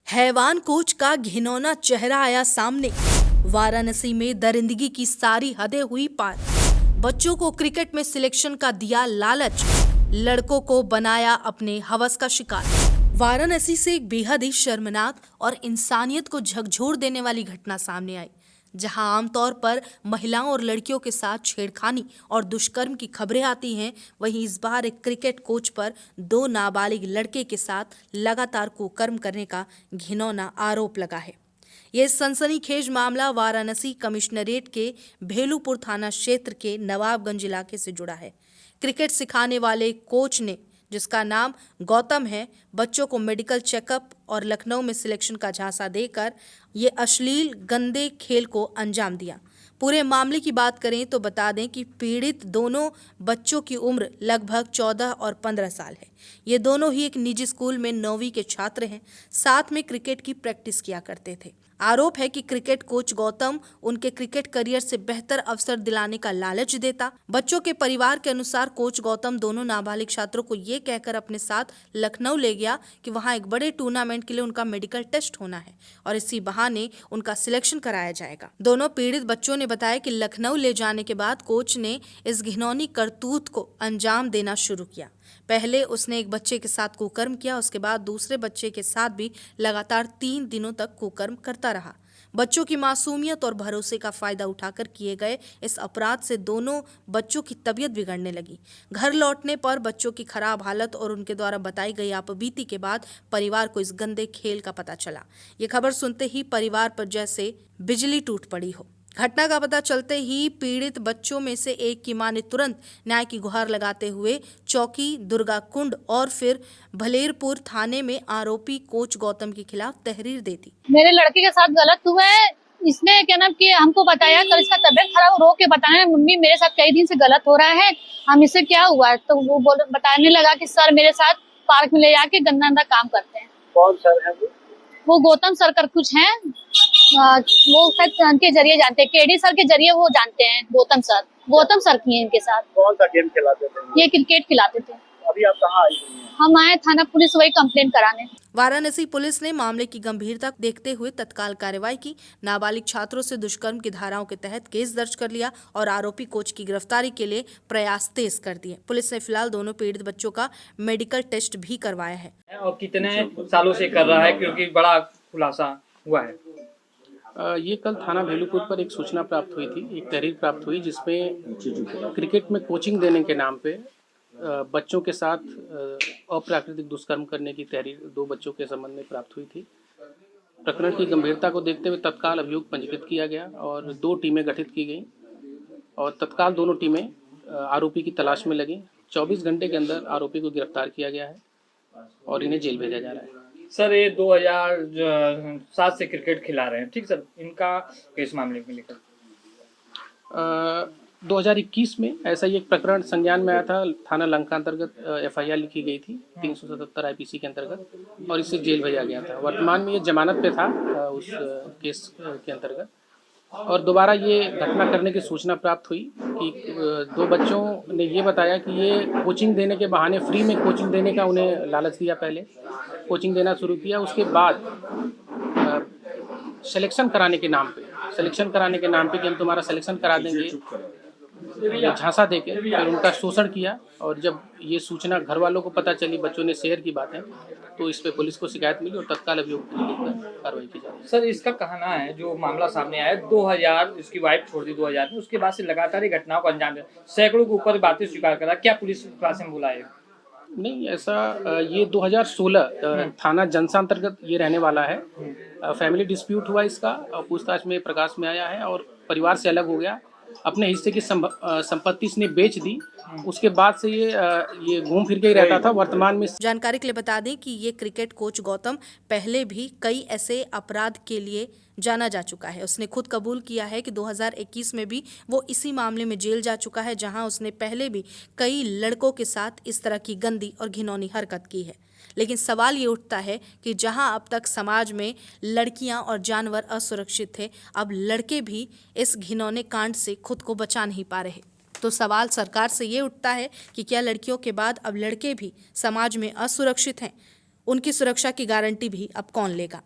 हैवान कोच का घिनौना चेहरा आया सामने। वाराणसी में दरिंदगी की सारी हदें हुई पार। बच्चों को क्रिकेट में सिलेक्शन का दिया लालच, लड़कों को बनाया अपने हवस का शिकार। वाराणसी से एक बेहद ही शर्मनाक और इंसानियत को झकझोर देने वाली घटना सामने आई, जहां आमतौर पर महिलाओं और लड़कियों के साथ छेड़खानी और दुष्कर्म की खबरें आती हैं, वहीं इस बार एक क्रिकेट कोच पर दो नाबालिग लड़के के साथ लगातार कुकर्म करने का घिनौना आरोप लगा है। यह सनसनीखेज मामला वाराणसी कमिश्नरेट के भेलूपुर थाना क्षेत्र के नवाबगंज इलाके से जुड़ा है। क्रिकेट सिखाने वाले कोच ने, जिसका नाम गौतम है, बच्चों को मेडिकल चेकअप और लखनऊ में सिलेक्शन का झांसा देकर ये अश्लील गंदे खेल को अंजाम दिया। पूरे मामले की बात करें तो बता दें कि पीड़ित दोनों बच्चों की उम्र लगभग 14 और 15 साल है। ये दोनों ही एक निजी स्कूल में 9वीं के छात्र हैं, साथ में क्रिकेट की प्रैक्टिस किया करते थे। आरोप है कि क्रिकेट कोच गौतम उनके क्रिकेट करियर से बेहतर अवसर दिलाने का लालच देता। बच्चों के परिवार के अनुसार कोच गौतम दोनों नाबालिग छात्रों को ये कहकर अपने साथ लखनऊ ले गया कि वहां एक बड़े टूर्नामेंट के लिए उनका मेडिकल टेस्ट होना है और इसी बहाने उनका सिलेक्शन कराया जाएगा। दोनों पीड़ित बच्चों ने बताया कि लखनऊ ले जाने के बाद कोच ने इस घिनौनी करतूत को अंजाम देना शुरू किया। पहले उसने एक बच्चे के साथ कुकर्म किया, उसके बाद दूसरे बच्चे के साथ भी लगातार 3 दिनों तक कुकर्म करता रहा। बच्चों की मासूमियत और भरोसे का फायदा उठाकर किए गए इस अपराध से दोनों बच्चों की तबीयत बिगड़ने लगी। घर लौटने पर बच्चों की खराब हालत और उनके द्वारा बताई गई आपबीती के बाद परिवार को इस गंदे खेल का पता चला। ये खबर सुनते ही परिवार पर जैसे बिजली टूट पड़ी हो। घटना का पता चलते ही पीड़ित बच्चों में से एक की मां ने तुरंत न्याय की गुहार लगाते हुए चौकी दुर्गा कुंड और फिर भलेरपुर थाने में आरोपी कोच गौतम के खिलाफ तहरीर दे दी। मेरे लड़के के साथ गलत हुआ है। इसने क्या नाम कि हमको बताया, कल इसका तबीयत खराब रो के बताया, मम्मी मेरे साथ कई दिन से गलत हो रहा है, हम इससे क्या हुआ, तो वो बताने लगा कि सर मेरे साथ पार्क में ले जाके गंदा गंदा काम करते हैं। कौन सर है वो गौतम सर कर कुछ हैं, वो शायद के जरिए जानते हैं, केडी सर के जरिए वो जानते हैं। गौतम सर की है इनके साथ। कौन सा गेम खिलाते थे? ये क्रिकेट खिलाते थे। अभी आप कहाँ आई हुई हैं? हम आए थाना पुलिस वही कंप्लेंट कराने। वाराणसी पुलिस ने मामले की गंभीरता देखते हुए तत्काल कार्रवाई की। नाबालिग छात्रों से दुष्कर्म की धाराओं के तहत केस दर्ज कर लिया और आरोपी कोच की गिरफ्तारी के लिए प्रयास तेज कर दिए। पुलिस ने फिलहाल दोनों पीड़ित बच्चों का मेडिकल टेस्ट भी करवाया है। और कितने सालों से कर रहा है, क्योंकि बड़ा खुलासा हुआ है। ये कल थाना भेलूपुर पर एक सूचना प्राप्त हुई थी, एक तहरीर प्राप्त हुई जिसमें क्रिकेट में कोचिंग देने के नाम पे बच्चों के साथ अप्राकृतिक दुष्कर्म करने की तहरीर 2 बच्चों के संबंध में प्राप्त हुई थी। प्रकरण की गंभीरता को देखते हुए तत्काल अभियोग पंजीकृत किया गया और 2 टीमें गठित की गई और तत्काल दोनों टीमें आरोपी की तलाश में लगी। 24 घंटे के अंदर आरोपी को गिरफ्तार किया गया है और इन्हें जेल भेजा जा रहा है। सर, ये 2007 से क्रिकेट खिला रहे हैं, ठीक सर, इनका किस मामले में लेकर 2021 में ऐसा ही एक प्रकरण संज्ञान में आया था। थाना लंका अंतर्गत FIR लिखी गई थी 377 IPC के अंतर्गत और इसे जेल भेजा गया था। वर्तमान में ये जमानत पे था उस केस के अंतर्गत और दोबारा ये घटना करने की सूचना प्राप्त हुई कि 2 बच्चों ने ये बताया कि ये कोचिंग देने के बहाने फ्री में कोचिंग देने का उन्हें लालच दिया। पहले कोचिंग देना शुरू किया, उसके बाद सिलेक्शन कराने के नाम पे कि हम तुम्हारा सिलेक्शन करा देंगे, झांसा देके फिर उनका शोषण किया और जब ये सूचना घर वालों को पता चली, बच्चों ने शेयर की बातें, तो इस पे पुलिस को शिकायत मिली और तत्काल अभियोग कार्रवाई की जा रही है। सर, इसका कहना है जो मामला सामने आया 2000, इसकी वाइफ छोड़ दी 2000 में, उसके बाद से लगातार ये घटनाओं को अंजाम दिया, सैकड़ों के ऊपर बातें स्वीकार करा। क्या पुलिस प्रशासन बुला है? नहीं, ऐसा ये 2016 थाना जनसा अंतर्गत ये रहने वाला है। फैमिली डिस्प्यूट हुआ इसका, पूछताछ में प्रकाश में आया है और परिवार से अलग हो गया। अपने हिस्से की संपत्ति इसने बेच दी। उसके बाद से ये घूम फिर के ही रहता था। वर्तमान में जानकारी के लिए बता दें कि ये क्रिकेट कोच गौतम पहले भी कई ऐसे अपराध के लिए जाना जा चुका है। उसने खुद कबूल किया है कि 2021 में भी वो इसी मामले में जेल जा चुका है, जहां उसने पहले भी कई लड़कों के साथ इस तरह की गंदी और घिनौनी हरकत की है। लेकिन सवाल ये उठता है कि जहां अब तक समाज में लड़कियां और जानवर असुरक्षित थे, अब लड़के भी इस घिनौने कांड से खुद को बचा नहीं पा रहे। तो सवाल सरकार से ये उठता है कि क्या लड़कियों के बाद अब लड़के भी समाज में असुरक्षित हैं? उनकी सुरक्षा की गारंटी भी अब कौन लेगा।